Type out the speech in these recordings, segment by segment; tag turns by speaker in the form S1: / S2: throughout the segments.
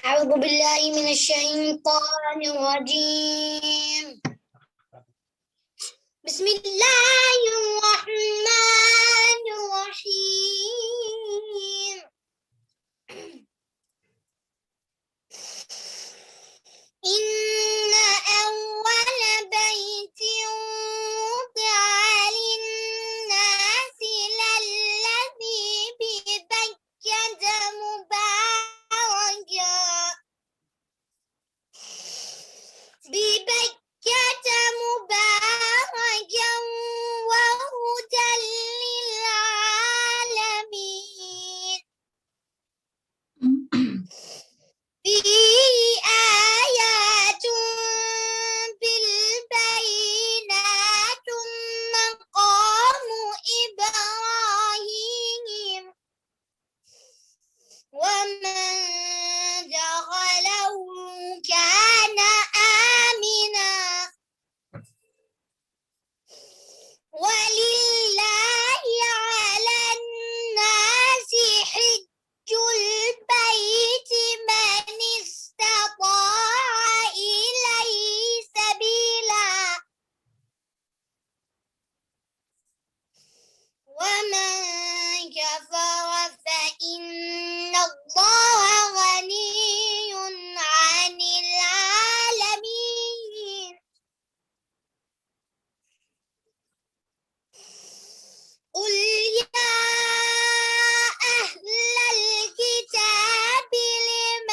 S1: أعوذ بالله من الشيطان الرجيم. بسم الله الرحمن الرحيم. إن أول بيت وضع للناس للذي ببكة مباركا وهدى للعالمين. فيه آيات بالبينات مقام إبراهيم ومن دخله كان آمنا ولله على الناس حج البيت من استطاع إليه سبيلا ومن كفر فإن الله غني عن العالمين. قل يا أهل الكتاب لم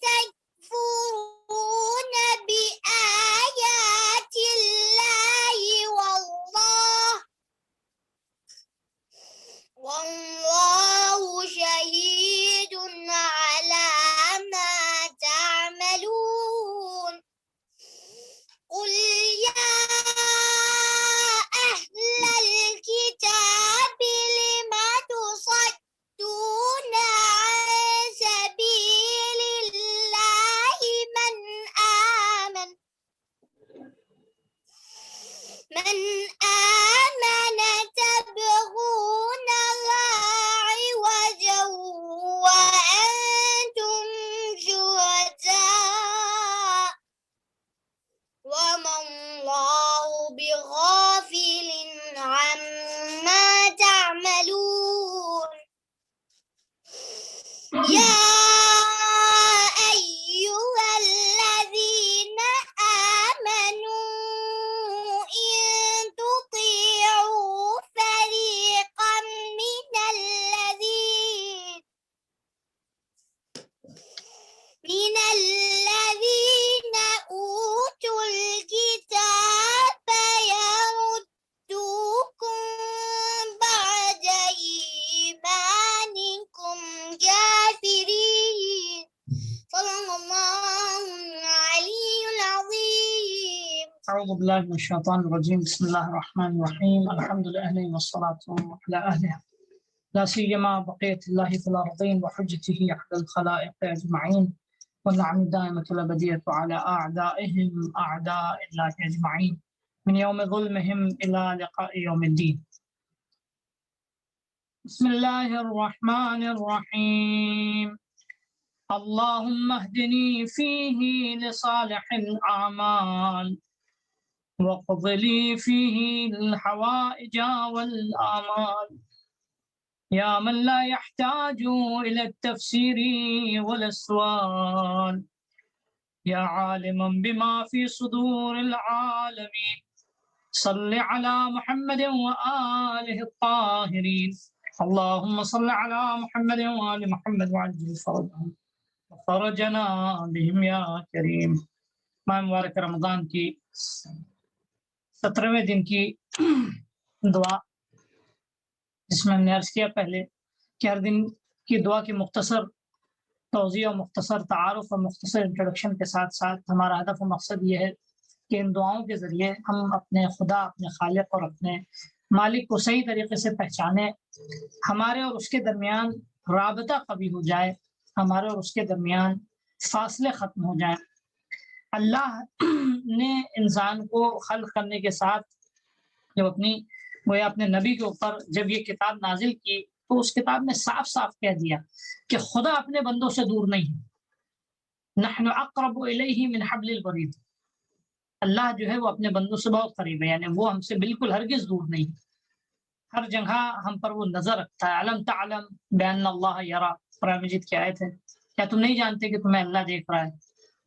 S1: تكفرون بآيات الله والله شهيد على ما تعملون. قل يا أهل الكتاب لم تصدون عن سبيل الله من آمن تبغونها عوجا وأنتم شهداء وما الله بغافل عما تعملون. يا أيها الذين آمنوا إن تطيعوا فريقا من الذين أوتوا الكتاب يردوكم بعد إيمانكم كافرين. صدق الله العلي العظيم.
S2: أعوذ بالله من الشيطان الرجيم. بسم الله الرحمن الرحيم. الحمد لله والصلاة على أهلها لا سيما بقية الله في الأرضين وحجته على الخلائق أجمعين والنعم الدائمة الأبدية على أعدائهم أعداء الله أجمعين من يوم ظلمهم إلى لقاء يوم الدين. بسم الله الرحمن الرحيم. اللهم اهدني فيه لصالح الأعمال واقض لي فيه الحوائج والآمال يا من لا يحتاج إلى التفسير ولا السؤال يا عالما بما في صدور العالمين صل على محمد وآله الطاهرين. اللهم صل على محمد وآل محمد وعجل فرجهم وفرجنا بهم يا کریم. ماہ مبارک رمضان کی 17ویں دن کی دعا، جس میں ہم نے عرض کیا پہلے کہ ہر دن کی دعا کی مختصر توضیح اور مختصر تعارف اور مختصر انٹروڈکشن کے ساتھ ساتھ ہمارا ہدف و مقصد یہ ہے کہ ان دعاؤں کے ذریعے ہم اپنے خدا، اپنے خالق اور اپنے مالک کو صحیح طریقے سے پہچانیں، ہمارے اور اس کے درمیان رابطہ قوی ہو جائے، ہمارے اور اس کے درمیان فاصلے ختم ہو جائیں. اللہ نے انسان کو خلق کرنے کے ساتھ جب اپنے نبی کے اوپر جب یہ کتاب نازل کی تو اس کتاب میں صاف صاف کہہ دیا کہ خدا اپنے بندوں سے دور نہیں ہے. نحن اقرب الیہ من حبل الورید، اللہ جو ہے وہ اپنے بندوں سے بہت قریب ہے، یعنی وہ ہم سے بالکل ہرگز دور نہیں، ہر جگہ ہم پر وہ نظر رکھتا ہے۔ علم تعلم بان اللہ یرا، قرآن مجید کی آیت ہے، کیا تم نہیں جانتے کہ تمہیں اللہ دیکھ رہا ہے؟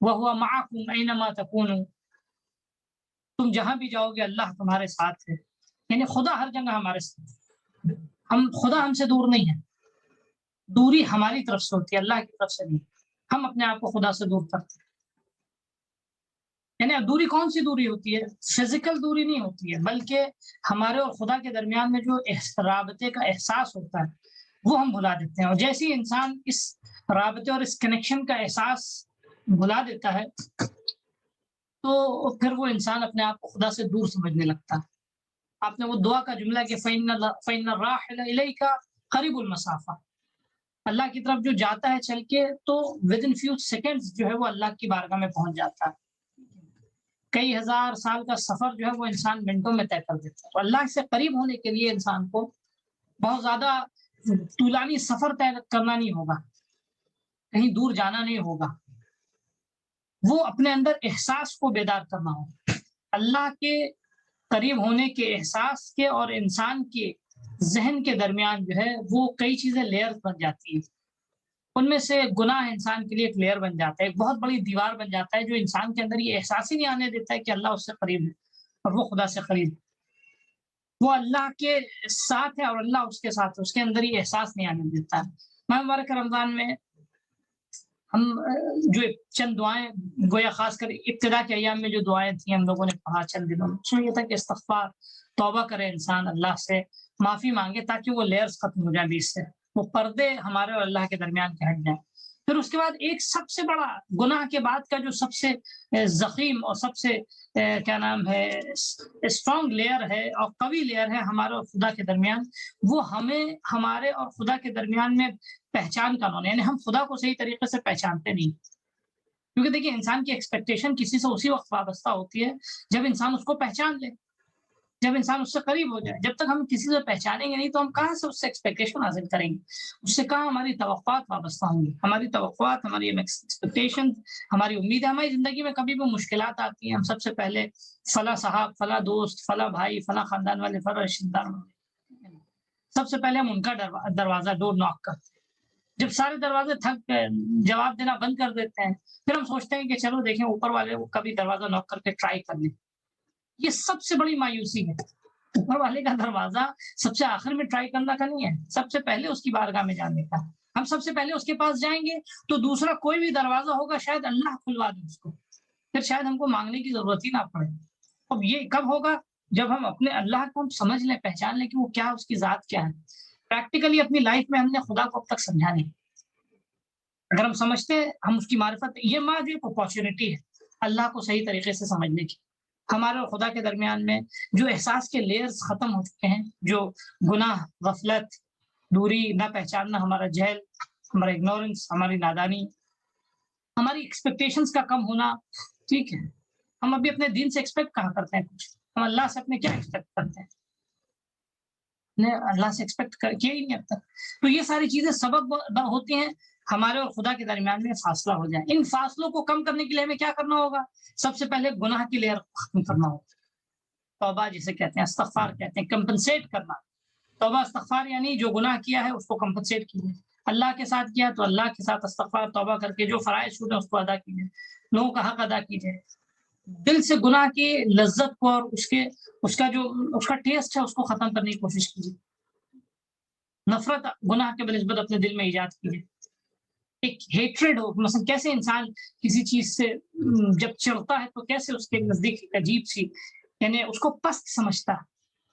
S2: وہو معکم اینما تکونوا، تم جہاں بھی جاؤ گے اللہ تمہارے ساتھ ہے، یعنی خدا ہر جگہ ہمارے ساتھ، خدا ہم سے دور نہیں ہے، دوری ہماری طرف سے ہوتی ہے، اللہ کی طرف سے نہیں، ہم اپنے آپ کو خدا سے دور کرتے ہیں۔ یعنی دوری کون سی دوری ہوتی ہے؟ فزیکل دوری نہیں ہوتی ہے، بلکہ ہمارے اور خدا کے درمیان میں جو رابطے کا احساس ہوتا ہے وہ ہم بھلا دیتے ہیں، اور جیسے ہی انسان اس رابطے اور اس کنیکشن کا احساس بھلا دیتا ہے تو پھر وہ انسان اپنے آپ کو خدا سے دور سمجھنے لگتا ہے۔ آپ نے وہ دعا کا جملہ کہ فَإِنَّ الرَّاحِلَ إِلَيْكَ قَرِيبُ الْمَسَافَةِ، اللہ کی طرف جو جاتا ہے چل کے تو ود ان فیو سیکنڈز جو ہے وہ اللہ کی بارگاہ میں پہنچ جاتا ہے۔ کئی ہزار سال کا سفر جو ہے وہ انسان منٹوں میں طے کر دیتا ہے۔ تو اللہ سے قریب ہونے کے لیے انسان کو بہت زیادہ طولانی سفر طے کرنا نہیں ہوگا، کہیں دور جانا نہیں ہوگا، وہ اپنے اندر احساس کو بیدار کرنا ہوگا۔ اللہ کے قریب ہونے کے احساس کے اور انسان کے ذہن کے درمیان جو ہے وہ کئی چیزیں لیئر بن جاتی ہیں، ان میں سے گناہ انسان کے لیے ایک لیئر بن جاتا ہے، ایک بہت بڑی دیوار بن جاتا ہے جو انسان کے اندر یہ احساس ہی نہیں آنے دیتا ہے کہ اللہ اس سے قریب ہے اور وہ خدا سے قریب ہے، وہ اللہ کے ساتھ ہے اور اللہ اس کے ساتھ ہے، اس کے اندر یہ احساس نہیں آنے دیتا ہے۔ ماہ مبارک رمضان میں ہم جو چند دعائیں گویا خاص کر ابتدا کے ایام میں جو دعائیں تھیں ہم لوگوں نے پڑھا چند دنوں میں، اس میں یہ تھا کہ استغفار، توبہ کرے انسان، اللہ سے معافی مانگے تاکہ وہ لیئرز ختم ہو جائیں بیچ سے، وہ پردے ہمارے اور اللہ کے درمیان کے ہٹ جائیں۔ پھر اس کے بعد ایک سب سے بڑا گناہ کے بعد کا جو سب سے ضخیم اور سب سے کیا نام ہے اسٹرانگ لیئر ہے اور قوی لیئر ہے ہمارے اور خدا کے درمیان، وہ ہمیں ہمارے اور خدا کے درمیان میں پہچان کا نون، یعنی ہم خدا کو صحیح طریقے سے پہچانتے نہیں، کیونکہ دیکھیے انسان کی ایکسپیکٹیشن کسی سے اسی وقت وابستہ ہوتی ہے جب انسان اس کو پہچان لے، جب انسان اس سے قریب ہو جائے۔ جب تک ہم کسی سے پہچانیں گے نہیں تو ہم کہاں سے اس سے ایکسپیکٹیشن حاصل کریں گے، اس سے کہاں ہماری توقعات وابستہ ہوں گی، ہماری توقعات، ہماری ایکسپیکٹیشن، ہماری امید ہے۔ ہماری زندگی میں کبھی بھی مشکلات آتی ہیں، ہم سب سے پہلے فلاں صاحب، فلاں دوست، فلاں بھائی، فلاں خاندان والے، فلاں رشتہ دار، سب سے پہلے ہم ان کا دروازہ ڈور ناک کرتے ہیں۔ جب سارے دروازے تھک جواب دینا بند کر دیتے ہیں پھر ہم سوچتے ہیں کہ چلو دیکھیں اوپر والے وہ کبھی دروازہ ناک کر کے ٹرائی کر لیں۔ یہ سب سے بڑی مایوسی ہے، اوپر والے کا دروازہ سب سے آخر میں ٹرائی کرنا کا نہیں ہے، سب سے پہلے اس کی بارگاہ میں جانے کا۔ ہم سب سے پہلے اس کے پاس جائیں گے تو دوسرا کوئی بھی دروازہ ہوگا شاید اللہ کھلوا دے اس کو، پھر شاید ہم کو مانگنے کی ضرورت ہی نہ پڑے۔ اب یہ کب ہوگا؟ جب ہم اپنے اللہ کو ہم سمجھ لیں، پہچان لیں کہ وہ کیا، اس کی ذات کیا ہے۔ پریکٹیکلی اپنی لائف میں ہم نے خدا کو اب تک سمجھا نہیں، اگر ہم سمجھتے ہیں ہم اس کی معرفت، یہ جو ایک اپارچونٹی ہے اللہ کو صحیح طریقے سے سمجھنے کی۔ ہمارے اور خدا کے درمیان میں جو احساس کے لیئرز ختم ہو چکے ہیں، جو گناہ، غفلت، دوری، نہ پہچاننا، ہمارا جہل، ہمارا اگنورنس، ہماری نادانی، ہماری ایکسپیکٹیشنز کا کم ہونا، ٹھیک ہے، ہم ابھی اپنے دین سے ایکسپیکٹ کہاں کرتے ہیں کچھ، ہم اللہ سے اپنے کیا ایکسپیکٹ کرتے ہیں؟ اللہ سے ایکسپیکٹ کیا ہی نہیں اب تک۔ تو یہ ساری چیزیں سبب ہوتی ہیں ہمارے اور خدا کے درمیان میں فاصلہ ہو جائے۔ ان فاصلوں کو کم کرنے کے لیے ہمیں کیا کرنا ہوگا؟ سب سے پہلے گناہ کی لیئر ختم کرنا ہوگا، توبہ جسے کہتے ہیں، استغفار کہتے ہیں، کمپنسیٹ کرنا۔ توبہ استغفار یعنی جو گناہ کیا ہے اس کو کمپنسیٹ کیجیے، اللہ کے ساتھ کیا تو اللہ کے ساتھ استغفار توبہ کر کے جو فرائض چھوٹے اس کو ادا کیجیے، لوگوں کا حق ادا کیجیے، دل سے گناہ کی لذت کو اور اس کا ٹیسٹ ہے اس کو ختم کرنے کی کوشش کیجیے، نفرت گناہ کے بنسبت اپنے دل میں ایجاد کیجیے، ایک ہیٹریڈ ہو، مثلا کیسے انسان کسی چیز سے جب چڑھتا ہے تو کیسے اس کے نزدیک ایک عجیب سی، یعنی اس کو پست سمجھتا ہے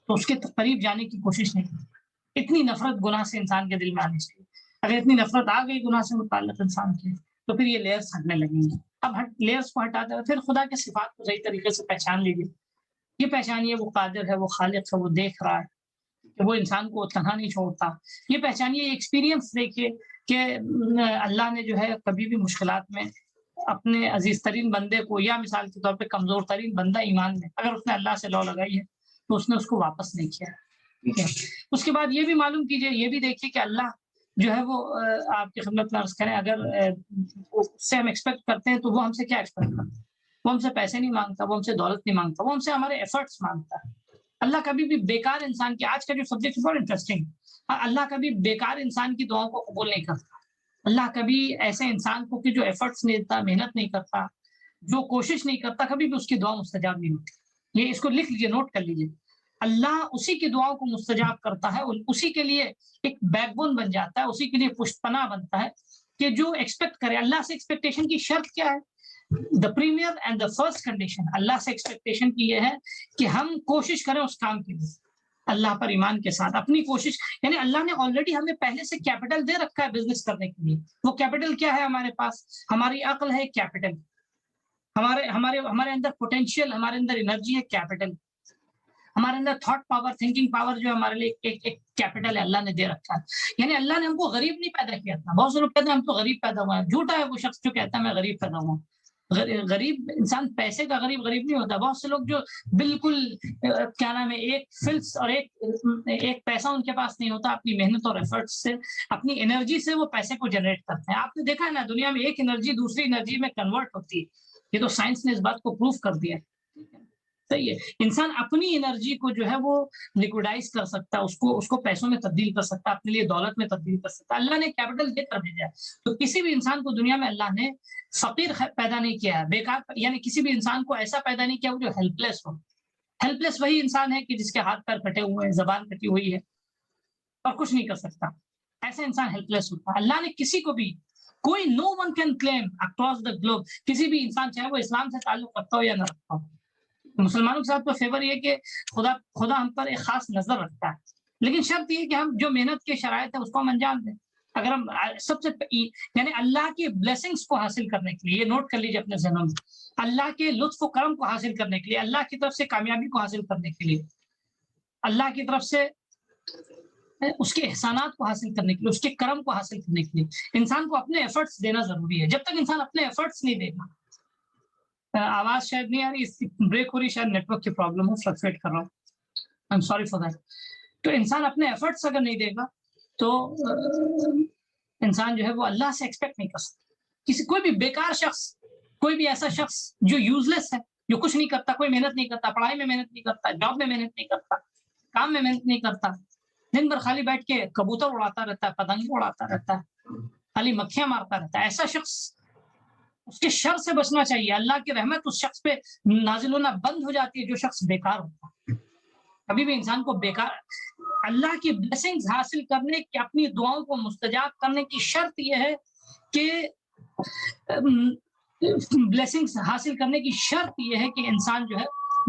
S2: تو اس کے قریب جانے کی کوشش نہیں کرتا۔ اتنی نفرت گناہ سے انسان کے دل میں آنی چاہیے۔ اگر اتنی نفرت آ گئی گناہ سے متعلق انسان کی تو پھر یہ لیئرز ہٹنے لگیں گے۔ اب لیئرز کو ہٹاتے ہوئے پھر خدا کے صفات کو صحیح طریقے سے پہچان لیجیے، یہ پہچانیے وہ قادر ہے، وہ خالق ہے، وہ دیکھ رہا ہے کہ وہ انسان کو تنہا نہیں چھوڑتا۔ یہ پہچانیے، یہ ایکسپیرینس دیکھیے کہ اللہ نے جو ہے کبھی بھی مشکلات میں اپنے عزیز ترین بندے کو، یا مثال کے طور پہ کمزور ترین بندہ ایمان میں اگر اس نے اللہ سے لو لگائی ہے تو اس نے اس کو واپس نہیں کیا، ٹھیک ہے۔ اس کے بعد یہ بھی معلوم کیجیے، یہ بھی دیکھیے کہ اللہ جو ہے وہ آپ کی خدمت میں عرض کریں، اگر اس سے ہم ایکسپیکٹ کرتے ہیں تو وہ ہم سے کیا ایکسپیکٹ کرتا ہے؟ وہ ہم سے پیسے نہیں مانگتا، وہ ہم سے دولت نہیں مانگتا، وہ ہم سے ہمارے ایفرٹس مانگتا ہے۔ اللہ کبھی بھی بیکار انسان کی، آج کا جو سبجیکٹ بہت انٹرسٹنگ، اللہ کبھی بیکار انسان کی دعاؤں کو قبول نہیں کرتا۔ اللہ کبھی ایسے انسان کو کہ جو ایفرٹس نہیں دیتا، محنت نہیں کرتا، جو کوشش نہیں کرتا، کبھی بھی اس کی دعا مستجاب نہیں ہوتی۔ یہ اس کو لکھ لیجیے، نوٹ کر لیجیے۔ اللہ اسی کی دعاؤں کو مستجاب کرتا ہے، اور اسی کے لیے ایک بیک بون بن جاتا ہے، اسی کے لیے پشت پناہ بنتا ہے کہ جو ایکسپیکٹ کرے۔ اللہ سے ایکسپیکٹیشن کی شرط کیا ہے؟ The premier and the first condition اللہ سے ایکسپیکٹیشن کی یہ ہے کہ ہم کوشش کریں اس کام کے لیے، اللہ پر ایمان کے ساتھ اپنی کوشش، یعنی اللہ نے آلریڈی ہمیں پہلے سے کیپٹل دے رکھا ہے بزنس کرنے کے لیے۔ وہ کیپٹل کیا ہے ہمارے پاس؟ ہماری عقل ہے کیپٹل، ہمارے اندر پوٹینشیل، ہمارے اندر انرجی ہے کیپٹل، ہمارے اندر تھاٹ پاور، تھنکنگ پاور جو ہمارے لیے ایک کیپٹل ہے، اللہ نے دے رکھا ہے۔ یعنی اللہ نے ہم کو غریب نہیں پیدا کیا تھا۔ بہت سے لوگ کہتے ہیں ہم تو غریب پیدا ہوئے ہیں، جھوٹا ہے وہ شخص جو کہتا ہے میں غریب پیدا ہوا ہوں۔ غریب انسان پیسے کا غریب نہیں ہوتا۔ بہت سے لوگ جو بالکل کیا نام ہے، ایک فلس اور ایک پیسہ ان کے پاس نہیں ہوتا، اپنی محنت اور ایفرٹ سے، اپنی انرجی سے وہ پیسے کو جنریٹ کرتے ہیں۔ آپ نے دیکھا ہے نا، دنیا میں ایک انرجی دوسری انرجی میں کنورٹ ہوتی ہے، یہ تو سائنس نے اس بات کو پروف کر دیا ہے۔ صحیح ہے، انسان اپنی انرجی کو جو ہے وہ لیکوڈائز کر سکتا ہے، اس کو پیسوں میں تبدیل کر سکتا ہے، اپنے لیے دولت میں تبدیل کر سکتا ہے۔ اللہ نے کیپٹل دے کر بھیجا ہے، تو کسی بھی انسان کو دنیا میں اللہ نے فقیر پیدا نہیں کیا ہے، بیکار، یعنی کسی بھی انسان کو ایسا پیدا نہیں کیا وہ جو ہیلپ لیس ہو۔ ہیلپ لیس وہی انسان ہے کہ جس کے ہاتھ پیر کٹے ہوئے ہیں، زبان کٹی ہوئی ہے اور کچھ نہیں کر سکتا، ایسا انسان ہیلپ لیس ہوتا ہے۔ اللہ نے کسی کو بھی، کوئی no one can claim across the globe, کسی بھی انسان چاہے وہ اسلام سے تعلق رکھتا ہو یا نہ رکھتا ہو، مسلمانوں کے ساتھ تو فیور یہ کہ خدا ہم پر ایک خاص نظر رکھتا ہے، لیکن شرط یہ کہ ہم جو محنت کے شرائط ہے اس کو ہم انجام دیں۔ اگر ہم سب سے یعنی اللہ کی بلیسنگز کو حاصل کرنے کے لیے، یہ نوٹ کر لیجیے اپنے ذہنوں میں، اللہ کے لطف و کرم کو حاصل کرنے کے لیے، اللہ کی طرف سے کامیابی کو حاصل کرنے کے لیے، اللہ کی طرف سے اس کے احسانات کو حاصل کرنے کے لیے، اس کے کرم کو حاصل کرنے کے لیے انسان کو اپنے ایفرٹس دینا ضروری ہے۔ جب تک انسان اپنے ایفرٹس نہیں دے گا، آواز شاید نہیں آ رہی، بریک ہو رہی، شاید نیٹ ورک کی پرابلم ہو، فلکچویٹ کر رہا ہوں، I am sorry for that. تو انسان اپنے ایفرٹس اگر نہیں دے گا تو انسان جو ہے وہ اللہ سے ایکسپیکٹ نہیں کر سکتا۔ کوئی بھی بیکار شخص، کوئی بھی ایسا شخص جو یوز لیس ہے، جو کچھ نہیں کرتا، کوئی محنت نہیں کرتا، پڑھائی میں محنت نہیں کرتا، جاب میں محنت نہیں کرتا، کام میں محنت نہیں کرتا، دن بھر خالی بیٹھ کے کبوتر اڑاتا رہتا ہے، پتنگ اڑاتا رہتا ہے، خالی مکھیاں مارتا رہتا ہے، ایسا شخص، اس کے شر سے بچنا چاہیے۔ اللہ کی رحمت اس شخص پہ نازل ہونا بند ہو جاتی ہے جو شخص بیکار ہوتا ہے۔ کبھی بھی انسان کو بیکار، اللہ کی بلیسنگز حاصل کرنے کی، اپنی دعاؤں کو مستجاب کرنے کی شرط یہ ہے کہ بلیسنگز حاصل کرنے کی شرط یہ ہے کہ انسان جو ہے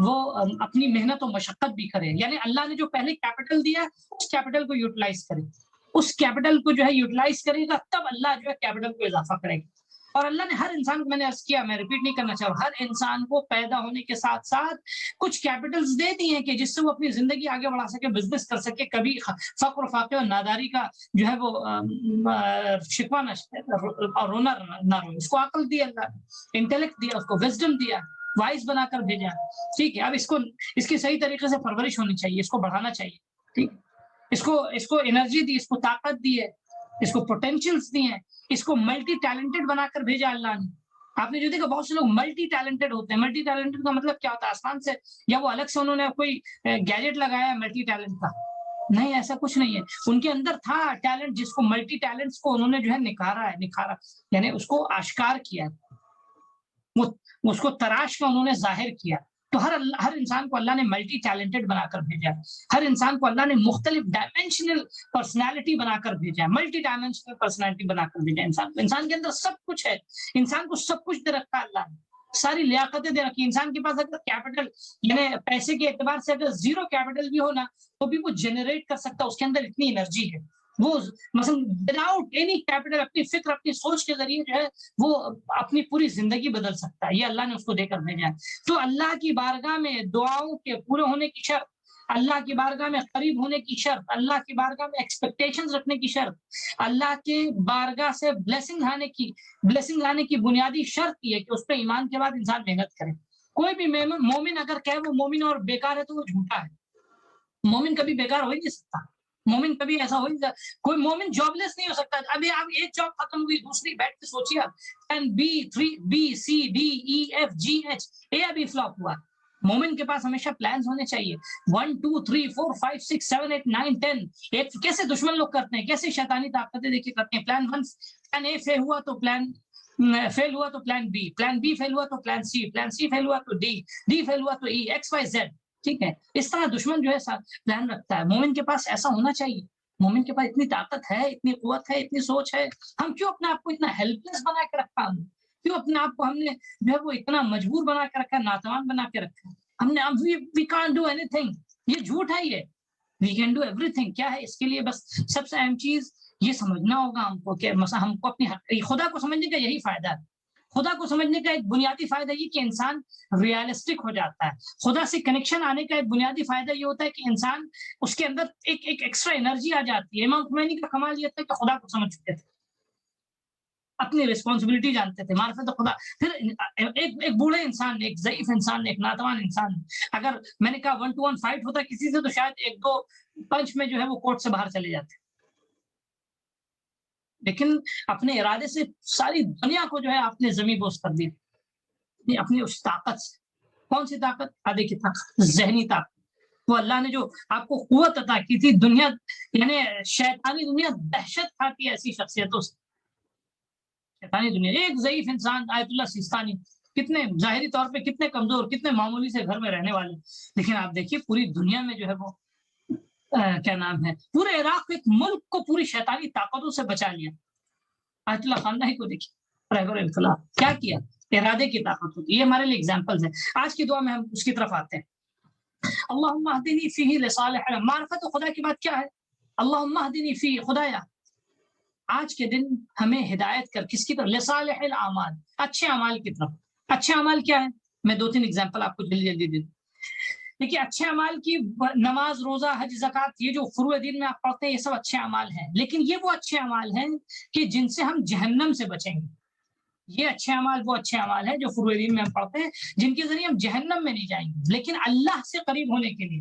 S2: وہ اپنی محنت و مشقت بھی کرے، یعنی اللہ نے جو پہلے کیپٹل دیا ہے اس کیپٹل کو یوٹیلائز کرے، اس کیپٹل کو جو ہے یوٹیلائز کرے گا، تب اللہ جو ہے کیپٹل کو اضافہ کرے گا۔ اور اللہ نے ہر انسان کو، میں نے عرض کیا، میں ریپیٹ نہیں کرنا چاہوں، ہر انسان کو پیدا ہونے کے ساتھ ساتھ کچھ کیپٹلز دے دی ہیں کہ جس سے وہ اپنی زندگی آگے بڑھا سکے، بزنس کر سکے، کبھی فقر و فاقے اور ناداری کا جو ہے وہ شکوہ اور رونا نہ رو۔ اس کو عقل دی اللہ نے، انٹیلیکٹ دیا، اس کو وزڈم دیا، وائز بنا کر بھیجا، ٹھیک ہے۔ اب اس کی صحیح طریقے سے پرورش ہونی چاہیے، اس کو بڑھانا چاہیے، ٹھیک ہے۔ اس کو انرجی دی، اس کو طاقت دی ہے، اس کو پوٹینشیلز دی ہیں، اس کو ملٹی ٹیلنٹڈ بنا کر بھیجا اللہ نے۔ آپ نے جو دیکھا بہت سے لوگ ملٹی ٹیلنٹڈ ہوتے ہیں، ملٹی ٹیلنٹڈ کا مطلب کیا ہوتا ہے؟ آسمان سے یا وہ الگ سے انہوں نے کوئی گیجٹ لگایا ہے ملٹی ٹیلنٹ کا؟ نہیں، ایسا کچھ نہیں ہے، ان کے اندر تھا ٹیلنٹ، جس کو ملٹی ٹیلنٹس کو انہوں نے جو ہے نکھارا، یعنی اس کو آشکار کیا، اس کو تراش کا انہوں نے ظاہر کیا۔ تو ہر انسان کو اللہ نے ملٹی ٹیلنٹڈ بنا کر بھیجا، ہر انسان کو اللہ نے مختلف ڈائمینشنل پرسنالٹی بنا کر بھیجا، ملٹی ڈائمینشنل پرسنالٹی بنا کر بھیجا انسان کے اندر سب کچھ ہے، انسان کو سب کچھ دے رکھا اللہ نے، ساری لیاقتیں دے رکھی۔ انسان کے پاس اگر کیپٹل، یعنی پیسے کے اعتبار سے اگر زیرو کیپٹل بھی ہونا تو بھی وہ جنریٹ کر سکتا، اس کے اندر اتنی انرجی ہے، وہ مثلا وداؤٹ اینی کیپٹل اپنی فکر، اپنی سوچ کے ذریعے جو ہے وہ اپنی پوری زندگی بدل سکتا ہے، یہ اللہ نے اس کو دے کر بھیجا ہے۔ تو اللہ کی بارگاہ میں دعاؤں کے پورے ہونے کی شرط، اللہ کی بارگاہ میں قریب ہونے کی شرط، اللہ کی بارگاہ میں ایکسپیکٹیشنز رکھنے کی شرط، اللہ کے بارگاہ سے بلیسنگ لانے کی بنیادی شرط یہ ہے کہ اس پہ ایمان کے بعد انسان محنت کرے۔ کوئی بھی مومن اگر کہے وہ مومن اور بیکار ہے تو وہ جھوٹا ہے، مومن کبھی بیکار ہو ہی نہیں سکتا، مومن کبھی ایسا ہو نہیں، کوئی مومن جاب لیس نہیں ہو سکتا. ابھی آپ ایک جاب ختم ہوئی دوسری بیٹھ کے سوچیے آپ 10 B C D E F G H اے ابھی فلاپ ہوا. مومن کے پاس ہمیشہ پلانز ہونے چاہیے. 1 2 3 4 5 6 7 8 9 10. ایک کیسے دشمن لوگ کرتے ہیں، کیسے شیطانی طاقتیں دیکھیے کرتے ہیں. پلان 1 اے فیل ہوا تو پلان فیل ہوا تو پلان بی، پلان بی فیل ہوا تو پلان سی، پلان سی فیل ہوا تو ڈی، ڈی فیل ہوا تو ای، ایکس وائی زیڈ. ٹھیک ہے، اس طرح دشمن جو ہے پلان رکھتا ہے. مومن کے پاس ایسا ہونا چاہیے. مومن کے پاس اتنی طاقت ہے، اتنی قوت ہے، اتنی سوچ ہے. ہم کیوں اپنے آپ کو اتنا ہیلپ لیس بنا کے رکھا؟ کیوں اپنے آپ کو ہم نے جو ہے وہ اتنا مجبور بنا کے رکھا، ناتوان بنا کے رکھا؟ ہم نے we can't do anything. یہ جھوٹ ہے. یہ we can do everything. کیا ہے اس کے لیے بس سب سے اہم چیز یہ سمجھنا ہوگا ہم کو کہ ہم کو اپنی خدا کو سمجھنے کا یہی فائدہ ہے. خدا کو سمجھنے کا ایک بنیادی فائدہ یہ کہ انسان ریئلسٹک ہو جاتا ہے. خدا سے کنیکشن آنے کا ایک بنیادی فائدہ یہ ہوتا ہے کہ انسان اس کے اندر ایک ایکسٹرا انرجی آ جاتی ہے. امام خمینی کا کمال یہ تھا کہ خدا کو سمجھ چکے تھے، اپنی ریسپانسبلٹی جانتے تھے، معرفت خدا. پھر ایک بوڑھے انسان، ایک ضعیف انسان، ایک ناتوان انسان، اگر میں نے کہا 1 to 1 فائٹ ہوتا کسی سے تو شاید 1-2 پنچ میں جو ہے وہ کورٹ سے باہر چلے جاتے. لیکن اپنے ارادے سے ساری دنیا کو جو ہے آپ نے زمین بوس کر دی اپنی اس طاقت سے. کون سی طاقت؟ آدھے کی طاقت، ذہنی طاقت. وہ اللہ نے جو آپ کو قوت عطا کی تھی، دنیا یعنی شیطانی دنیا دہشت کھاتی ہے ایسی شخصیتوں سے. شیطانی دنیا، ایک ضعیف انسان آیت اللہ سیستانی، کتنے ظاہری طور پہ کتنے کمزور، کتنے معمولی سے گھر میں رہنے والے، لیکن آپ دیکھیے پوری دنیا میں جو ہے وہ کیا نام ہے، پورے عراق ایک ملک کو پوری شیطانی طاقتوں سے بچا لیا. آیت اللہ خامنہ ہی کو دیکھیے، رہبر انقلاب کیا کیا، ارادے کی طاقت ہوتی ہے. یہ ہمارے لیے ایگزامپلز ہیں. آج کی دعا میں ہم اس کی طرف آتے ہیں. اللہم اہدنی فیہ لصالح، معرفت خدا کی بات کیا ہے؟ اللہم اہدنی فیہ، خدایا آج کے دن ہمیں ہدایت کر، کس کی طرف؟ لصالح الاعمال، اچھے اعمال کی طرف. اچھے اعمال کیا ہے؟ میں 2-3 ایگزامپل آپ کو جلدی جلدی دے دوں. دیکھیے اچھے اعمال کی نماز، روزہ، حج، زکوٰۃ، یہ جو فروع دین میں آپ پڑھتے ہیں یہ سب اچھے اعمال ہیں. لیکن یہ وہ اچھے اعمال ہیں کہ جن سے ہم جہنم سے بچیں گے. یہ اچھے اعمال وہ اچھے اعمال ہیں جو فروع دین میں ہم پڑھتے ہیں، جن کے ذریعے ہم جہنم میں نہیں جائیں گے. لیکن اللہ سے قریب ہونے کے لیے،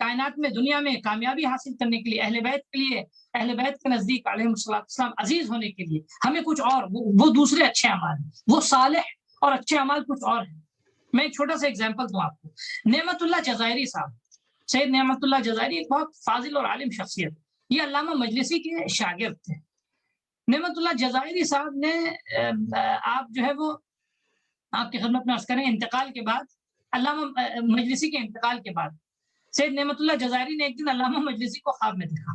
S2: کائنات میں، دنیا میں کامیابی حاصل کرنے کے لیے، اہل بیت کے لیے، اہل بیت کے نزدیک علیہ السلام عزیز ہونے کے لیے ہمیں کچھ اور، وہ دوسرے اچھے اعمال ہیں. وہ صالح اور اچھے اعمال کچھ اور ہیں. میں ایک چھوٹا سا ایگزامپل دوں آپ کو. نعمت اللہ جزائری صاحب، سید نعمت اللہ جزائری ایک بہت فاضل اور عالم شخصیت، یہ علامہ مجلسی کے شاگرد تھے. نعمت اللہ جزائری صاحب نے آپ جو ہے وہ آپ کی خدمت میں عرض کریں، انتقال کے بعد، علامہ مجلسی کے انتقال کے بعد سید نعمت اللہ جزائری نے ایک دن علامہ مجلسی کو خواب میں دیکھا،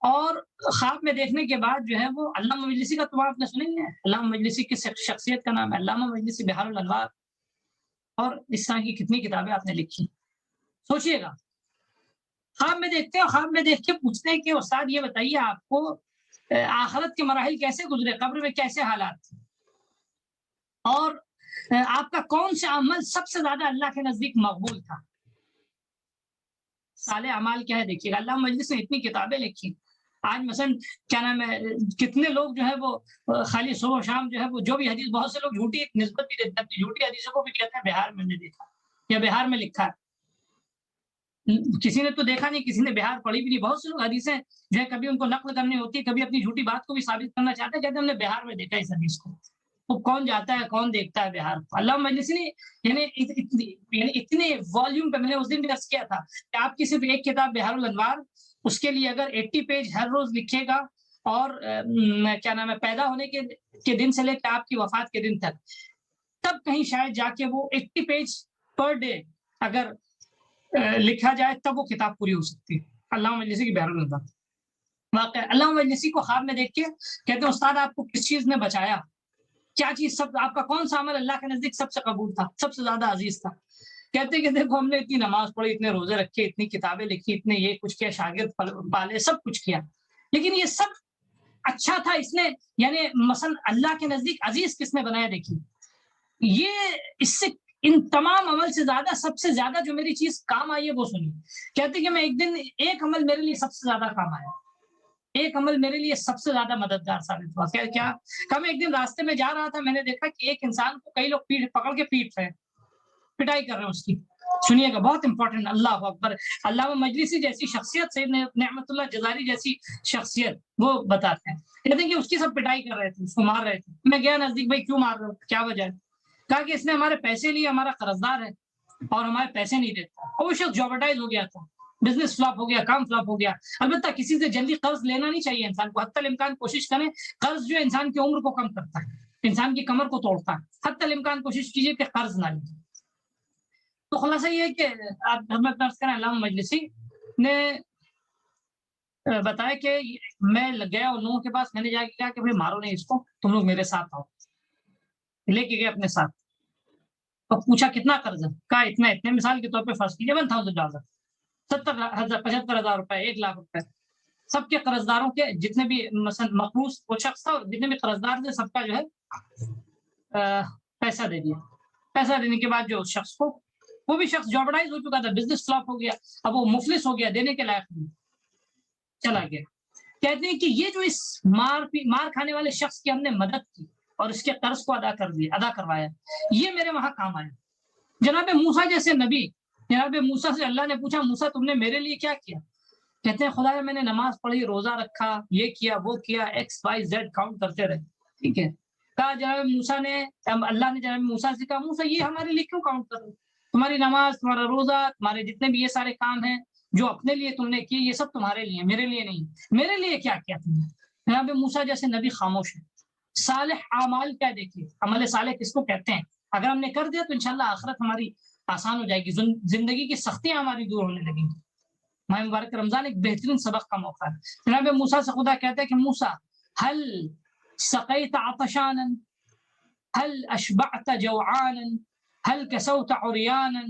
S2: اور خواب میں دیکھنے کے بعد جو ہے وہ علامہ مجلسی کا، تو آپ نے سنیں گے علامہ مجلسی کی شخصیت کا نام ہے علامہ مجلسی بحار الانوار، اور اس طرح کی کتنی کتابیں آپ نے لکھی. سوچئے گا، خواب میں دیکھتے ہیں، خواب میں دیکھ کے پوچھتے ہیں کہ استاد یہ بتائیے آپ کو آخرت کے مراحل کیسے گزرے، قبر میں کیسے حالات تھے، اور آپ کا کون سے عمل سب سے زیادہ اللہ کے نزدیک مقبول تھا؟ صالح اعمال کیا ہے دیکھیے گا. علامہ مجلس نے اتنی کتابیں لکھی. آج مثلا کیا نام ہے، کتنے لوگ جو ہے وہ خالی صبح و شام جو ہے وہ جو بھی حدیث، بہت سے لوگ جھوٹی نسبت بھی دیتے ہیں، جھوٹی حدیثوں کو بھی کہتے ہیں بہار میں نے دیکھا یا بہار میں لکھا ہے. کسی نے تو دیکھا نہیں، کسی نے بہار پڑھی بھی نہیں. بہت سے لوگ حدیثیں جو ہے کبھی ان کو نقل کرنی ہوتی ہے، کبھی اپنی جھوٹی بات کو بھی ثابت کرنا چاہتے ہیں، کہتے ہیں ہم نے بہار میں دیکھا اس حدیث کو. وہ کون جاتا ہے، کون دیکھتا ہے بہار کو؟ علامہ مجلسی نے یعنی اتنے والیوم پہ، میں نے اس دن بھی عرض کیا تھا کہ آپ کی صرف ایک کتاب بحار الانوار، اس کے لیے اگر 80 پیج ہر روز لکھے گا، اور کیا نام ہے، پیدا ہونے کے دن سے لے کے آپ کی وفات کے دن تک، تب کہیں شاید جا کے وہ 80 پیج پر ڈے اگر لکھا جائے تب وہ کتاب پوری ہو سکتی ہے. علامہ مجلسی کی بحار الانوار واقع. علامہ مجلسی کو خواب میں دیکھ کے کہتے ہیں استاد آپ کو کس چیز نے بچایا، کیا چیز، سب آپ کا کون سا عمل اللہ کے نزدیک سب سے قبول تھا، سب سے زیادہ عزیز تھا؟ کہتے کہ دیکھو ہم نے اتنی نماز پڑھی، اتنے روزے رکھے، اتنی کتابیں لکھی، اتنے یہ کچھ کیا، شاگرد پالے، سب کچھ کیا، لیکن یہ سب اچھا تھا اس نے، یعنی مثلا اللہ کے نزدیک عزیز کس نے بنایا؟ دیکھیے یہ اس سے ان تمام عمل سے زیادہ، سب سے زیادہ جو میری چیز کام آئی ہے وہ سنیے. کہتے کہ میں ایک دن، ایک عمل میرے لیے سب سے زیادہ کام آیا، ایک عمل میرے لیے سب سے زیادہ مددگار ثابت ہوا. کیا کہ میں ایک دن راستے میں جا رہا تھا، میں نے دیکھا کہ ایک انسان کو کئی لوگ پکڑ کے پیٹ رہے ہیں، پٹائی کر رہے ہیں اس کی. سنیے گا، بہت امپورٹنٹ. اللہ اکبر. علامہ مجلسی جیسی شخصیت، سید نعمت اللہ جزاری جیسی شخصیت وہ بتاتے ہیں. کہتے ہیں کہ اس کی سب پٹائی کر رہے تھے، اس کو مار رہے تھے. میں گیا نزدیک، بھائی کیوں مار رہے ہو، کیا وجہ ہے؟ کہا کہ اس نے ہمارے پیسے لیے، ہمارا قرض دار ہے اور ہمارے پیسے نہیں دیتا. اور وہ شخص جوبرٹائز ہو گیا تھا، بزنس فلاپ ہو گیا، کام فلاپ ہو گیا. البتہ کسی سے جلدی قرض لینا نہیں چاہیے انسان کو. حتی الامکان کوشش کریں، قرض جو انسان کی عمر کو کم کرتا ہے، انسان کی کمر کو توڑتا ہے. حتی الامکان کوشش کیجیے کہ قرض نہ لیں. تو خلاصہ یہ ہے کہ آپ ہمیں درس کریں، علامہ مجلسی نے بتایا کہ میں گیا ان لوگوں کے پاس، میں نے جا کے کہا کہ بھائی مارو نہیں اس کو، تم لوگ میرے ساتھ آؤ. لے کے گئے اپنے ساتھ. تو پوچھا کتنا قرض ہے؟ کہا اتنا اتنے. مثال کے طور پہ فرض کیجیے $1,000، 75,000 روپے، 1,00,000 روپے. سب کے قرض داروں کے جتنے بھی مثلا مقروض وہ شخص تھا، جتنے بھی قرض دار تھے، سب کا جو ہے پیسہ دے دیا. پیسہ دینے کے بعد جو شخص کو، وہ بھی شخص جوبرائز ہو چکا تھا، بزنس فلاپ ہو گیا، اب وہ مفلس ہو گیا، دینے کے لائق نہیں، چلا گیا. کہتے ہیں کہ یہ جو اس مار کھانے والے شخص کی ہم نے مدد کی اور اس کے قرض کو ادا کروایا، یہ میرے وہاں کام آیا. جناب موسیٰ جیسے نبی، جناب موسیٰ سے اللہ نے پوچھا موسیٰ تم نے میرے لیے کیا کیا؟ کہتے ہیں خدایا میں نے نماز پڑھی، روزہ رکھا، یہ کیا وہ کیا، XYZ کاؤنٹ کرتے رہے. ٹھیک ہے. کہا جناب موسیٰ نے، اللہ نے جناب موسیٰ سے کہا موسیٰ یہ ہمارے لیے کیوں کاؤنٹ کر رہے؟ تمہاری نماز، تمہارا روزہ، تمہارے جتنے بھی یہ سارے کام ہیں جو اپنے لیے تم نے کیے، یہ سب تمہارے لیے، میرے لیے نہیں. میرے لیے کیا کیا تم نے؟ جناب موسیٰ جیسے نبی خاموش ہے. صالح اعمال کیا دیکھیے، عمل صالح کس کو کہتے ہیں؟ اگر ہم نے کر دیا تو انشاءاللہ آخرت ہماری آسان ہو جائے گی، زندگی کی سختیاں ہماری دور ہونے لگیں گی. ماہ مبارک رمضان ایک بہترین سبق کا موقع ہے. جناب موسیٰ سے خدا کہتا ہے کہ موسیٰ هل سقيت عطشانا هل اشبعت جوعانا هل كسوت عريانا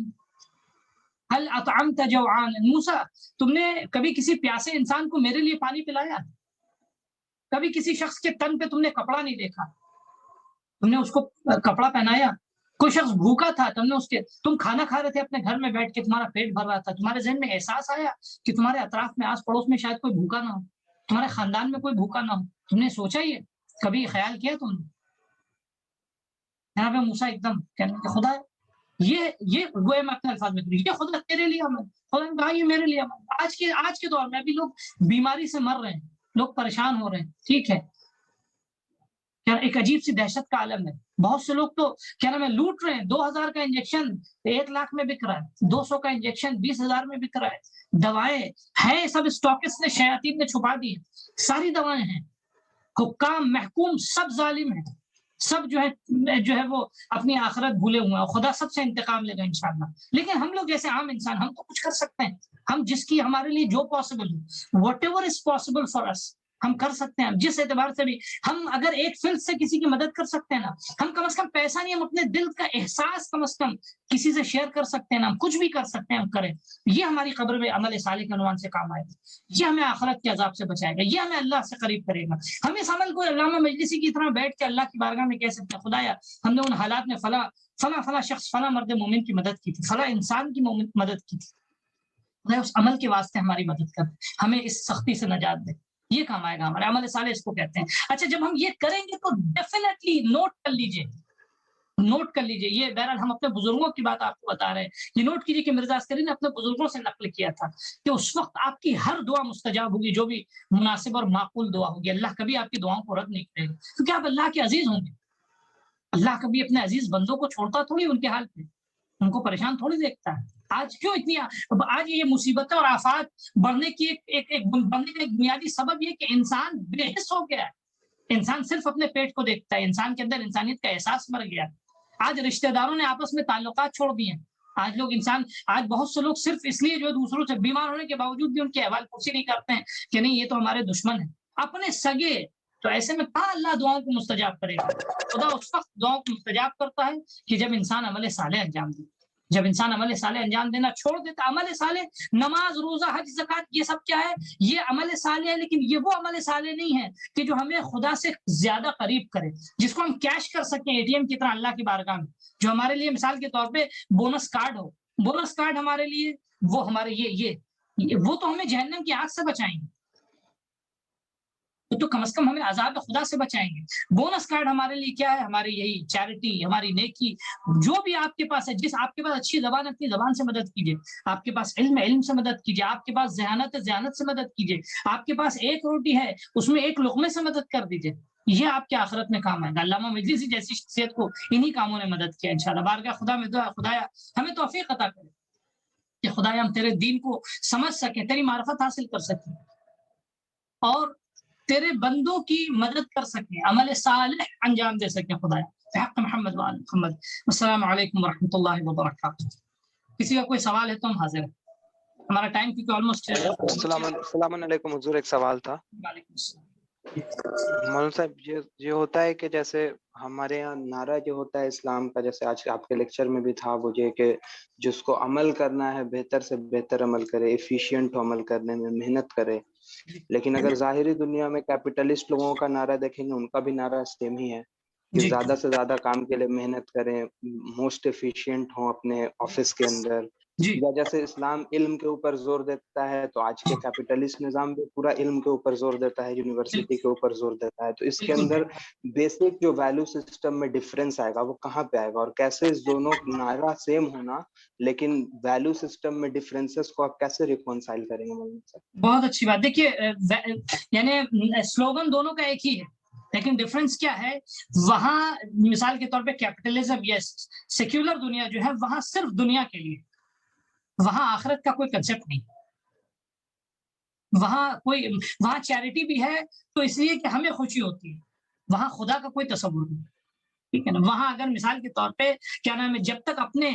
S2: هل اطعمت جوعانا. موسیٰ تم نے کبھی کسی پیاسے انسان کو میرے لیے پانی پلایا؟ کبھی کسی شخص کے تن پہ تم نے کپڑا نہیں دیکھا، تم نے اس کو کپڑا پہنایا؟ کوئی شخص بھوکا تھا، تم کھانا کھا رہے تھے اپنے گھر میں بیٹھ کے، تمہارا پیٹ بھر رہا تھا، تمہارے ذہن میں احساس آیا کہ تمہارے اطراف میں، آس پڑوس میں شاید کوئی بھوکا نہ ہو، تمہارے خاندان میں کوئی بھوکا نہ ہو؟ تم نے سوچا یہ کبھی خیال کیا تم نے؟ جناب موسیٰ ایک دم کہنے کہ خدا یہ گویا میں اپنے الفاظ میں کہوں، یہ خدا تیرے لیے عمل، خدا نے کہا یہ میرے لیے عمل. آج کے دور میں ابھی لوگ بیماری سے مر رہے ہیں، لوگ پریشان ہو رہے ہیں. ٹھیک ہے. ایک عجیب سی دہشت کا عالم ہے. بہت سے لوگ تو کیا نام ہے لوٹ رہے ہیں. 2,000 کا انجیکشن 1,00,000 میں بک رہا ہے، 200 کا انجیکشن 20,000 میں بک رہا ہے. دوائیں ہیں، سب اسٹاکس نے، شیاطین نے چھپا دی ہیں، ساری دوائیں ہیں. حکام، محکوم سب ظالم ہیں، سب جو ہے وہ اپنی آخرت بھولے ہوئے ہیں، خدا سب سے انتقام لے گا انشاءاللہ. لیکن ہم لوگ جیسے عام انسان، ہم تو کچھ کر سکتے ہیں. ہم جس کی ہمارے لیے جو پاسبل ہو، whatever is possible for us, ہم کر سکتے ہیں. جس اعتبار سے بھی ہم اگر ایک فلس سے کسی کی مدد کر سکتے ہیں نا، ہم کم از کم پیسہ نہیں، ہم اپنے دل کا احساس کم از کم کسی سے شیئر کر سکتے ہیں نا، ہم کچھ بھی کر سکتے ہیں، ہم کریں. یہ ہماری قبر میں عمل صالح کے عنوان سے کام آئے گا، یہ ہمیں آخرت کے عذاب سے بچائے گا، یہ ہمیں اللہ سے قریب کرے گا. ہم اس عمل کو علامہ مجلسی کی طرح بیٹھ کے اللہ کی بارگاہ میں کہہ سکتے ہیں خدایا ہم نے ان حالات میں فلاں شخص، فلاں مرد مومن کی مدد کی تھی، فلاں انسان کی مدد کی تھی، اس عمل کے واسطے ہماری مدد کر، ہمیں اس سختی سے نجات دے. یہ کام آئے گا ہمارے عمل صالح، اس کو کہتے ہیں. اچھا جب ہم یہ کریں گے تو ڈیفینیٹلی نوٹ کر لیجئے یہ بہرحال ہم اپنے بزرگوں کی بات آپ کو بتا رہے ہیں. یہ نوٹ کیجئے کہ مرزا عسکری نے اپنے بزرگوں سے نقل کیا تھا کہ اس وقت آپ کی ہر دعا مستجاب ہوگی، جو بھی مناسب اور معقول دعا ہوگی. اللہ کبھی آپ کی دعاؤں کو رد نہیں کرے گا، کیونکہ آپ اللہ کے عزیز ہوں گے. اللہ کبھی اپنے عزیز بندوں کو چھوڑتا تھوڑی ان کے حال پہ، ان کو پریشان تھوڑی دیکھتا ہے. آج یہ مصیبتیں اور آفات بڑھنے کی ایک بنیادی سبب یہ کہ انسان بے حس ہو گیا ہے. انسان صرف اپنے پیٹ کو دیکھتا ہے، انسان کے اندر انسانیت کا احساس مر گیا. آج رشتہ داروں نے آپس میں تعلقات چھوڑ دیے. آج بہت سے لوگ صرف اس لیے جو دوسروں سے بیمار ہونے کے باوجود بھی ان کے احوال پرسی نہیں کرتے ہیں کہ نہیں یہ تو ہمارے دشمن ہیں، اپنے سگے. تو ایسے میں کہاں اللہ دعاؤں کو مستجاب کرے گا؟ خدا اس وقت دعاؤں کو مستجاب کرتا ہے کہ جب انسان عمل صالح انجام دے. جب انسان عمل صالح انجام دینا چھوڑ دیتا، عمل صالح نماز، روزہ، حج، زکوٰۃ، یہ سب کیا ہے؟ یہ عمل صالح ہے، لیکن یہ وہ عمل صالح نہیں ہے کہ جو ہمیں خدا سے زیادہ قریب کرے، جس کو ہم کیش کر سکیں ATM کی طرح اللہ کی بارگاہ میں. جو ہمارے لیے مثال کے طور پہ بونس کارڈ ہو، بونس کارڈ ہمارے لیے وہ ہمارے وہ تو ہمیں جہنم کی آگ سے بچائیں گے. تو کم از کم ہمیں عذاب خدا سے بچائیں گے. بونس کارڈ ہمارے لیے کیا ہے؟ ہماری یہی چیریٹی، ہماری نیکی. جو بھی آپ کے پاس ہے، جس آپ کے پاس اچھی زبان ہے اپنی زبان سے مدد کیجیے، آپ کے پاس علم ہے علم سے مدد کیجیے، آپ کے پاس ذہانت ہے ذہانت سے مدد کیجیے، آپ کے پاس ایک روٹی ہے اس میں ایک لقمے سے مدد کر دیجیے. یہ آپ کے آخرت میں کام آئے گا. علامہ مجلسی جیسی شخصیت کو انہی کاموں نے مدد کیا. انشاءاللہ بارگاہ خدا میں دعا خدایا ہمیں توفیق عطا کرے کہ خدایا ہم تیرے دین کو سمجھ سکیں، تیری معرفت حاصل کر سکیں اور تیرے بندوں کی مدد کر سکیں، عمل صالح انجام دے سکیں. خدایا حق محمد وآل محمد. السلام علیکم ورحمۃ اللہ وبرکاتہ. کسی کا کوئی سوال ہے تو ہم حاضر ہیں. ہمارا ٹائم کیونکہ آلموسٹ.
S3: السلام علیکم حضور، ایک سوال تھا.
S2: وعلیکم السلام.
S3: مولانا صاحب یہ ہوتا ہے کہ جیسے ہمارے یہاں نعرہ جو ہوتا ہے اسلام کا، جیسے آج آپ کے لیکچر میں بھی تھا وہ یہ کہ جس کو عمل کرنا ہے بہتر سے بہتر عمل کرے، ایفیشینٹ عمل کرنے میں محنت کرے. لیکن اگر ظاہری دنیا میں کیپٹلسٹ لوگوں کا نعرہ دیکھیں گے، ان کا بھی نعرہ سیم ہی ہے کہ زیادہ سے زیادہ کام کے لیے محنت کریں، موسٹ ایفیشینٹ ہوں اپنے آفس کے اندر. یا جیسے اسلام علم کے اوپر زور دیتا ہے تو آج کے کیپٹلسٹ نظام بھی پورا علم کے اوپر زور دیتا ہے، یونیورسٹی کے اوپر زور دیتا ہے. تو اس کے اندر بیسک جو ویلیو سسٹم میں ڈفرینس آئے گا وہ کہاں پہ آئے گا، اور کیسے اس دونوں نعرہ سیم ہونا لیکن ویلیو سسٹم میں ڈفرینسز کو آپ کیسے ریکونسائل کریں گے مولانا صاحب؟
S2: بہت اچھی بات. دیکھیے یعنی سلوگن دونوں کا ایک ہی ہے لیکن ڈفرینس کیا ہے؟ وہاں مثال کے طور پہ کیپٹلزم یس سیکولر دنیا جو ہے وہاں صرف دنیا کے لیے، وہاں آخرت کا کوئی کنسپٹ نہیں. وہاں چیریٹی بھی ہے تو اس لیے کہ ہمیں خوشی ہوتی ہے، وہاں خدا کا کوئی تصور نہیں. ٹھیک ہے نا. وہاں اگر مثال کے طور پہ کیا نام ہے، جب تک اپنے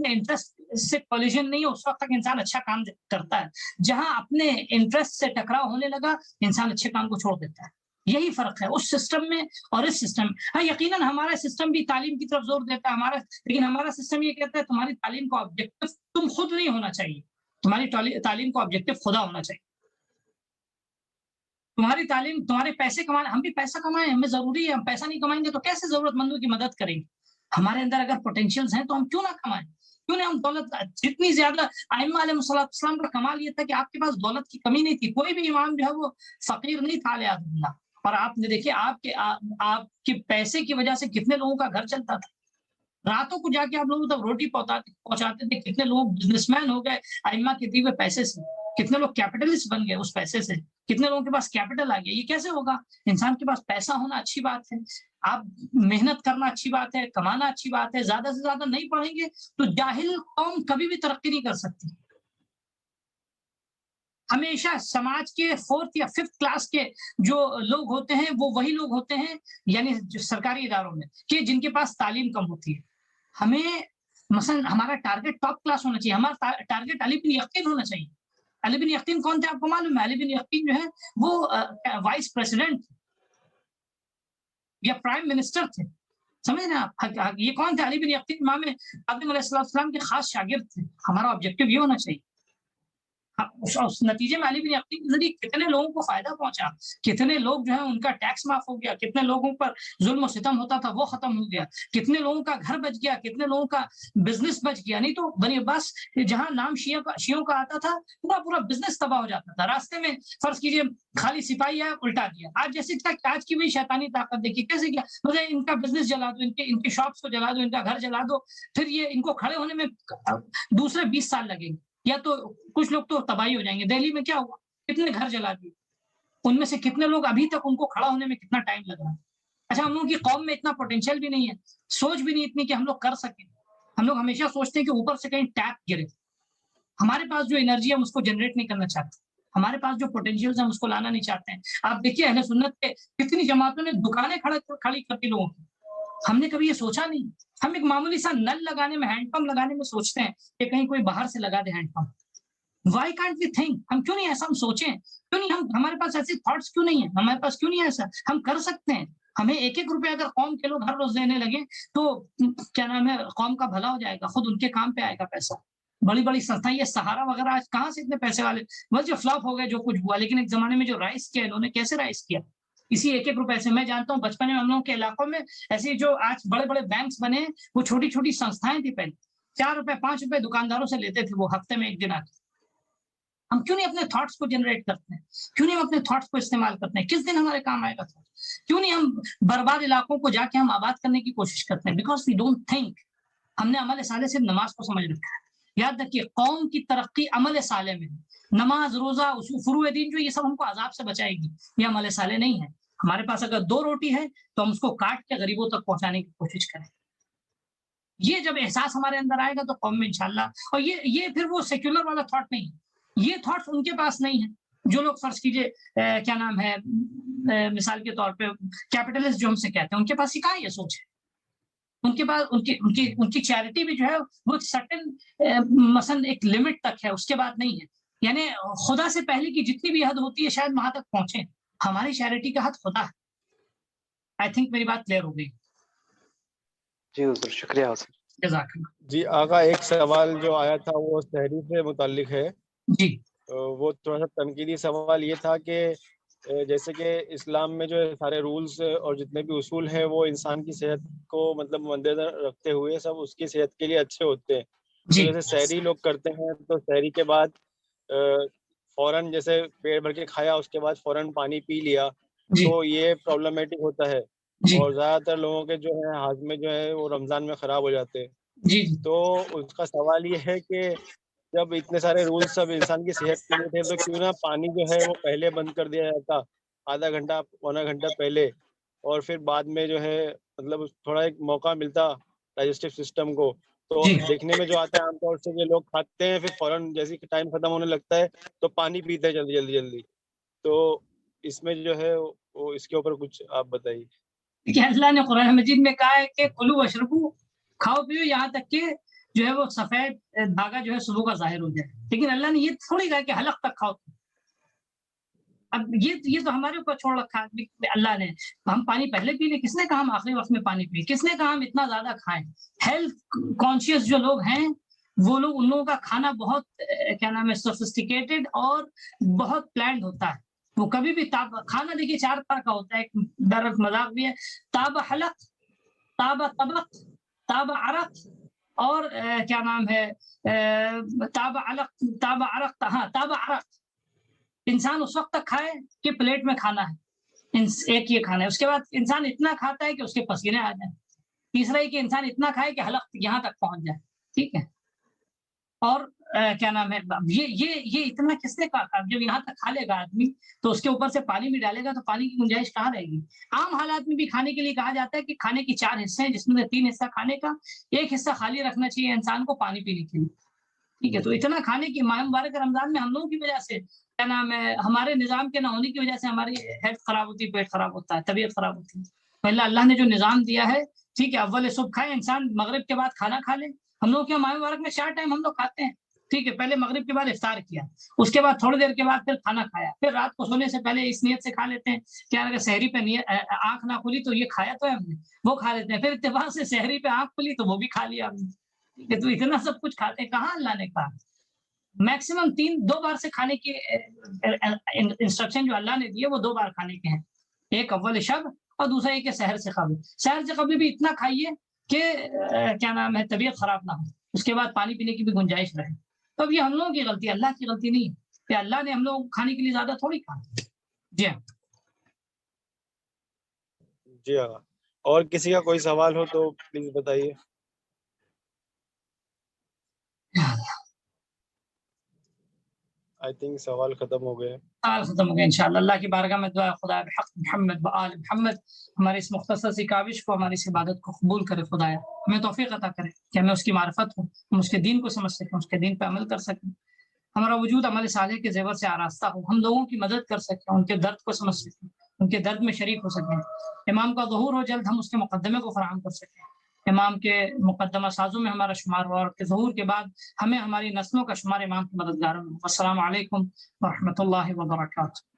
S2: انٹرسٹ سے کولیجن نہیں ہو اس وقت تک انسان اچھا کام کرتا ہے. جہاں اپنے انٹرسٹ سے ٹکراؤ ہونے لگا انسان اچھے کام کو چھوڑ دیتا ہے. یہی فرق ہے اس سسٹم میں اور اس سسٹم میں. ہاں یقیناً ہمارا سسٹم بھی تعلیم کی طرف زور دیتا ہے لیکن ہمارا سسٹم یہ کہتا ہے تمہاری تعلیم کا آبجیکٹو تم خود نہیں ہونا چاہیے، تمہاری تعلیم کا آبجیکٹو خدا ہونا چاہیے. تمہاری تعلیم تمہارے پیسے کمانا، ہم بھی پیسہ کمائیں ہمیں ضروری ہے. ہم پیسہ نہیں کمائیں گے تو کیسے ضرورت مندوں کی مدد کریں گے؟ ہمارے اندر اگر پوٹینشیلز ہیں تو ہم کیوں نہ کمائیں، کیوں نہ ہم دولت جتنی زیادہ. ائمہ علیہ السلام کا کمال یہ تھا کہ آپ کے پاس دولت کی کمی نہیں تھی. کوئی بھی امام جو ہے وہ فقیر نہیں تھا علیہ اللہ. اور آپ نے دیکھیے آپ کے پیسے کی وجہ سے کتنے لوگوں کا گھر چلتا تھا. راتوں کو جا کے آپ لوگوں تک روٹی پہنچاتے تھے. کتنے لوگ بزنس مین ہو گئے ائمہ کے دیے ہوئے پیسے سے. کتنے لوگ کیپٹلسٹ بن گئے اس پیسے سے. کتنے لوگوں کے پاس کیپٹل آ گیا. یہ کیسے ہوگا؟ انسان کے پاس پیسہ ہونا اچھی بات ہے، آپ محنت کرنا اچھی بات ہے، کمانا اچھی بات ہے. زیادہ سے زیادہ نہیں پڑھیں گے تو جاہل قوم کبھی بھی ترقی نہیں کر سکتی. ہمیشہ سماج کے 4th یا 5th کلاس کے جو لوگ ہوتے ہیں وہ وہی لوگ ہوتے ہیں یعنی سرکاری اداروں میں کہ جن کے پاس تعلیم کم ہوتی ہے. ہمیں مثلا ہمارا ٹارگیٹ ٹاپ کلاس ہونا چاہیے. ہمارا ٹارگیٹ علی بن یقین ہونا چاہیے. علی بن یقین کون تھے آپ کو معلوم ہے؟ علی بن یقین جو ہے وہ وائس پریزیڈنٹ یا پرائم منسٹر تھے. سمجھ رہے ہیں آپ؟ یہ کون تھے؟ علی بن یقین امام آدم علیہ السلام کے خاص شاگرد تھے. ہمارا آبجیکٹو یہ ہونا چاہیے. اس نتیجے میں علی بن یقین کے ذریعے کتنے لوگوں کو فائدہ پہنچا، کتنے لوگ جو ہے ان کا ٹیکس معاف ہو گیا، کتنے لوگوں پر ظلم و ستم ہوتا تھا وہ ختم ہو گیا، کتنے لوگوں کا گھر بچ گیا، کتنے لوگوں کا بزنس بچ گیا. نہیں تو بنی عباس جہاں نام شیعوں کا آتا تھا پورا بزنس تباہ ہو جاتا تھا. راستے میں فرض کیجئے خالی سپاہی آیا الٹا دیا. آج جیسے آج کی وہی شیطانی طاقت دیکھیے کیسے کیا، مطلب ان کا بزنس جلا دو، ان کے شاپس کو جلا دو، ان کا گھر جلا دو. پھر یہ ان کو کھڑے ہونے میں دوسرے 20 سال لگیں گے یا تو کچھ لوگ تو تباہی ہو جائیں گے. دہلی میں کیا ہوا، کتنے گھر جلا دیے، ان میں سے کتنے لوگ ابھی تک ان کو کھڑا ہونے میں کتنا ٹائم لگ رہا ہے. اچھا ہم لوگوں کی قوم میں اتنا پوٹینشیل بھی نہیں ہے، سوچ بھی نہیں اتنی کہ ہم لوگ کر سکیں. ہم لوگ ہمیشہ سوچتے ہیں کہ اوپر سے کہیں ٹیپ گرے. ہمارے پاس جو انرجی ہے ہم اس کو جنریٹ نہیں کرنا چاہتے، ہمارے پاس جو پوٹینشیل ہے ہم اس کو لانا نہیں چاہتے ہیں. آپ دیکھیے اہل سنت کے کتنی جماعتوں نے دکانیں کھڑی کرتی لوگوں کی. ہم نے کبھی یہ سوچا نہیں. ہم ایک معمولی سا نل لگانے میں، ہینڈ پمپ لگانے میں سوچتے ہیں کہ کہیں کوئی باہر سے لگا دے hand pump. Why can't we think? ہم کیوں نہیں ایسا ہم سوچیں؟ کیوں نہیں ہمارے پاس ایسے تھاٹس کیوں نہیں ہے؟ ہمارے پاس کیوں نہیں ہے ایسا؟ ہم کر سکتے ہیں. ہمیں 1-1 روپے اگر قوم کے لوگ ہر روز دینے لگے تو کیا نام ہے قوم کا بھلا ہو جائے گا، خود ان کے کام پہ آئے گا پیسہ. بڑی بڑی سنستھائیں یہ سہارا وغیرہ آج کہاں سے اتنے پیسے والے، بس جو فلاپ ہو گئے جو کچھ ہوا. لیکن ایک زمانے میں جو رائز کیا انہوں نے کیسے رائز کیا اسی 1-1 روپے سے. میں جانتا ہوں بچپن میں ہم لوگوں کے علاقوں میں ایسے جو آج بڑے بڑے بینکس بنے وہ چھوٹی چھوٹی سنستھائیں تھی. پہلے 4 روپے 5 روپے دکانداروں سے لیتے تھے وہ ہفتے میں 1 دن آتے. ہم کیوں نہیں اپنے تھاٹس کو جنریٹ کرتے ہیں؟ کیوں نہیں ہم اپنے تھاٹس کو استعمال کرتے ہیں؟ کس دن ہمارے کام آئے گا تھا؟ کیوں نہیں ہم برباد علاقوں کو جا کے ہم آباد کرنے کی کوشش کرتے ہیں؟ Because we don't think. ہم نے عمل صالح صرف نماز کو سمجھ رکھا ہے. یاد رکھیے قوم کی ترقی عمل صالح میں ہے. نماز، روزہ، فروع دین جو یہ سب ہم کو عذاب سے بچائے گی، یہ عمل صالح نہیں ہے. ہمارے پاس اگر 2 روٹی ہے تو ہم اس کو کاٹ کے غریبوں تک پہنچانے کی کوشش کریں. یہ جب احساس ہمارے اندر آئے گا تو قوم میں انشاءاللہ. اور یہ پھر وہ سیکولر والا تھاٹ نہیں ہے، یہ تھاٹس ان کے پاس نہیں ہے. جو لوگ فرض کیجئے کیا نام ہے مثال کے طور پہ کیپٹلسٹ جو ہم سے کہتے ہیں، ان کے پاس کہاں یہ سوچ ہے؟ ان کے پاس ان کی چیریٹی بھی جو ہے وہ سرٹن مثلا ایک لمٹ تک ہے، اس کے بعد نہیں ہے. یعنی خدا سے پہلے کی جتنی بھی حد ہوتی ہے شاید وہاں تک پہنچے. ہماری چیریٹی کا حد خدا ہے. آئی تھنک میری بات کلیئر ہو گئی.
S3: جی حضور، شکریہ حضور.
S2: جزاک اللہ.
S4: جی آقا، ایک سوال جو آیا تھا وہ سحری سے متعلق ہے.
S2: جی
S4: وہ تھوڑا سا تنقیدی سوال یہ تھا کہ جیسے کہ اسلام میں جو سارے رولز اور جتنے بھی اصول ہیں وہ انسان کی صحت کو مطلب مد نظر رکھتے ہوئے سب اس کی صحت کے لیے اچھے ہوتے ہیں. تو
S2: جی
S4: جیسے سحری لوگ کرتے ہیں تو سحری کے بعد فوراً جیسے پیٹ بھر کے کھایا اس کے بعد فوراً پانی پی لیا
S2: جی
S4: تو یہ پرابلمیٹک ہوتا ہے.
S2: جی
S4: اور زیادہ تر لوگوں کے جو ہے ہاضمے جو ہے وہ رمضان میں خراب ہو جاتے ہیں.
S2: جی
S4: تو اس کا سوال یہ ہے کہ جب اتنے سارے رولز سب انسان کی صحت کے لیے تھے تو کیوں نہ پانی جو ہے وہ پہلے بند کر دیا جاتا، آدھا گھنٹہ پونا گھنٹہ پہلے، اور پھر بعد میں جو ہے مطلب تھوڑا ایک موقع ملتا ڈائجسٹو سسٹم کو. تو
S2: جی
S4: دیکھنے میں جو آتا ہے عام طور سے یہ لوگ کھاتے ہیں پھر فوراً جیسے کہ ٹائم ختم ہونے لگتا ہے تو پانی پیتے ہیں جلدی جلدی جلدی. تو اس میں جو ہے وہ اس کے اوپر کچھ آپ بتائیے.
S2: کہ اللہ نے قرآن مجید میں کہا ہے کہ کلو واشربو، کھاؤ پیو یہاں تک کہ جو ہے وہ سفید دھاگا جو ہے صبح کا ظاہر ہو جائے. لیکن اللہ نے یہ تھوڑی کہا کہ حلق تک کھاؤ. اب یہ تو ہمارے اوپر چھوڑ رکھا ہے اللہ نے. ہم پانی پہلے پی لیں، کس نے کہا ہم آخری وقت میں پانی پیے؟ کس نے کہا ہم اتنا زیادہ کھائیں؟ ہیلتھ کانشیس جو لوگ ہیں وہ لوگ، ان لوگوں کا کھانا بہت کیا نام ہے سوفسٹیکیٹڈ اور بہت پلانڈ ہوتا ہے. وہ کبھی بھی کھانا دیکھیے 4 طرح کا ہوتا ہے. ایک درخت مذاق بھی ہے، تاب حلق، تاب طبق، تاب عرق، اور کیا نام ہے تاب علق، تاب عرق. ہاں تاب عرق. انسان اس وقت تک کھائے کہ پلیٹ میں کھانا ہے، ایک یہ کھانا ہے. اس کے بعد انسان اتنا کھاتا ہے کہ اس کے پسینے آ جائیں. تیسرا یہ کہ انسان اتنا کھائے کہ حلق یہاں تک پہنچ جائے. ٹھیک ہے. اور کیا نام ہے یہ اتنا کس نے کہا؟ جب یہاں تک کھا لے گا آدمی تو اس کے اوپر سے پانی بھی ڈالے گا تو پانی کی گنجائش کہاں رہے گی؟ عام حالات میں بھی کھانے کے لیے کہا جاتا ہے کہ کھانے کی 4 حصے ہیں، جس میں 3 حصہ کھانے کا، 1 حصہ خالی رکھنا چاہیے انسان کو پانی پینے کے لیے. ٹھیک ہے. تو اتنا کھانے کی ماہ مبارک رمضان میں ہم لوگوں کی وجہ سے کیا نام ہے ہمارے نظام کے نہ ہونے کی وجہ سے ہماری ہیلتھ خراب ہوتی ہے، پیٹ خراب ہوتا ہے، طبیعت خراب ہوتی ہے. پہلے اللہ نے جو نظام دیا ہے، ٹھیک ہے، اول صبح کھائے انسان، مغرب کے بعد کھانا کھا لے. ہم لوگ کے ماہ مبارک میں 4 ٹائم ہم لوگ کھاتے ہیں. ٹھیک ہے. پہلے مغرب کے بعد افطار کیا، اس کے بعد تھوڑی دیر کے بعد پھر کھانا کھایا، پھر رات کو سونے سے پہلے اس نیت سے کھا لیتے ہیں کہ اگر سحری پہ آنکھ نہ کھلی تو یہ کھایا تو ہے ہم نے، وہ کھا لیتے ہیں. پھر اتفاق سے سحری پہ آنکھ کھلی تو وہ بھی کھا لیا ہم نے. ٹھیک ہے. تو اتنا سب کچھ کھاتے ہیں. کہاں اللہ نے کہا؟ میکسیمم 2 بار سے کھانے کی انسٹرکشن جو اللہ نے دی ہے وہ 2 بار کھانے کے ہیں. ایک اول شب اور دوسرا یہ کہ سحر سے قبل. سحر سے قبل بھی اتنا کھائیے کہ کیا نام ہے طبیعت خراب نہ ہو، اس کے بعد پانی پینے کی بھی گنجائش رہے. تو اب یہ ہم لوگوں کی غلطی، اللہ کی غلطی نہیں ہے کہ اللہ نے ہم لوگ کھانے کے لیے زیادہ تھوڑی کھا. جی ہاں.
S4: جی ہاں، اور کسی کا کوئی سوال ہو تو پلیز بتائیے. آئی تھنک سوال ختم ہو گئے.
S2: ختم ہو گیا انشاءاللہ. اللہ کی بارگاہ میں دعا خدا بحق محمد وآل محمد ہماری اس مختصر سی کاوش کو، ہماری اس عبادت کو قبول کرے. خدایا ہمیں توفیق عطا کرے کہ ہمیں اس کی معرفت ہو، ہم اس کے دین کو سمجھ سکیں، اس کے دین پہ عمل کر سکیں، ہمارا وجود عمل صالح کے زیور سے آراستہ ہو، ہم لوگوں کی مدد کر سکیں، ان کے درد کو سمجھ سکیں، ان کے درد میں شریک ہو سکیں. امام کا ظہور ہو جلد، ہم اس کے مقدمے کو فراہم کر سکیں، امام کے مقدمہ سازوں میں ہمارا شمار ہو، اور کے ظہور کے بعد ہمیں ہماری نسلوں کا شمار امام کی مددگاروں میں. السلام علیکم ورحمۃ اللہ وبرکاتہ.